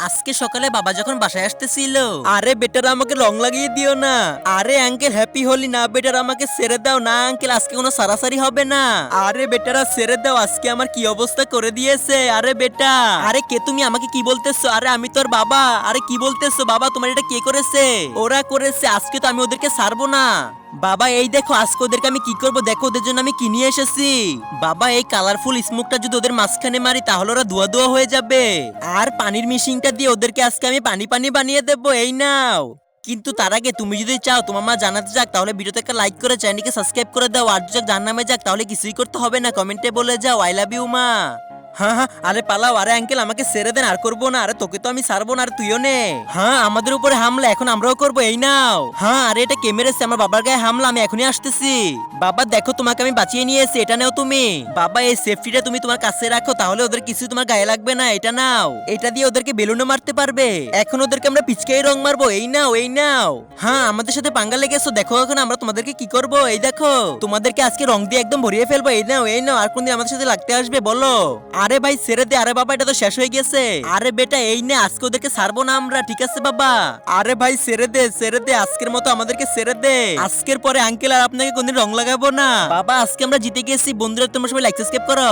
আজকে সকালে বাবা যখন বাসায় আসতেছিল, আরে বেটারা আমাকে রং লাগিয়ে দিও না, আরে আঙ্কেল হ্যাপি হোলি না বেটারা আমাকে ছেড়ে দাও না আঙ্কেল, আজকে কোনো সারাসারি হবে না, আরে বেটারা ছেড়ে দাও, আজকে আমার কি অবস্থা করে দিয়েছে, আরে বেটা, আরে কে তুমি আমাকে কি বলতেছো, আরে আমি তোর বাবা, আরে কি বলতেছো বাবা, তোমার এটা কে করেছে, ওরা করেছে, আজকে তো আমি ওদেরকে ছাড়বো না। বাবা এই দেখো আজকে ওদেরকে আমি কি করব, দেখো ওদের জন্য আমি কি নিয়ে এসেছি। বাবা এই কালারফুল স্মোকটা যদি ওদের মাঝখানে মারি তাহলে ওরা ধোয়া ধোয়া হয়ে যাবে, আর পানির মিশিংটা দিয়ে ওদেরকে আজকে আমি পানি পানি বানিয়ে দেবো, এই নাও। কিন্তু তার আগে তুমি যদি চাও তোমার মা জানাতে যাক তাহলে ভিডিওতে একটা লাইক করে চ্যানেলকে সাবস্ক্রাইব করে দাও, আর যদি জাহান্নামে যাক তাহলে কিছুই করতে হবে না, কমেন্টে বলে যাও আই লাভ ইউ মা। হ্যাঁ হ্যাঁ, আরে পালাও, আরে আঙ্কেল আমাকে ছেড়ে দেন, আর করবো না, আরে তোকে তো আমি ছাড়বো না, আর তুইও নে। হ্যাঁ আমাদের উপরে হামলা এখন আমরাও করবো, এই নাও। হ্যাঁ আরে এটা কে মেরেছে, আমার বাবার গায়ে হামলা, আমি এখনই আসতেছি। বাবা দেখো তোমাকে আমি বাঁচিয়ে নিয়ে এসেছি, এটা নাও তুমি। বাবা এই সেফটিটা তুমি তোমার কাছে রাখো, তাহলে ওদের কিছু তোমার গায়ে লাগবে না, এটা নাও, এটা দিয়ে ওদেরকে বেলুনও মারতে পারবে, এখন ওদেরকে আমরা পিচকাই রং মারবো, এই নাও এই নাও। হ্যাঁ আমাদের সাথে পাঙ্গা লেগেছো, দেখো এখন আমরা তোমাদেরকে কি করব, এই দেখো তোমাদেরকে আজকে রং দিয়ে একদম ভরিয়ে ফেলবো, এই নাও এই নাও, আর কোনদিন আমাদের সাথে লাগতে আসবে বলো। আরে ভাই ছেড়ে দে, আরে বাবা এটা তো শেষ হয়ে গেছে, আরে বেটা এই নে, আজকে ওদেরকে ছাড়বো না আমরা, ঠিক আছে বাবা। আরে ভাই ছেড়ে দে আজকের মতো আমাদেরকে ছেড়ে দে, আজকের পরে আঙ্কেল আর আপনাকে কোনদিন রং লাগাবো না। বাবা আজকে আমরা জিতে গেছি, বন্ধুরা তোমরা সবাই লাইক সাবস্ক্রাইব করো।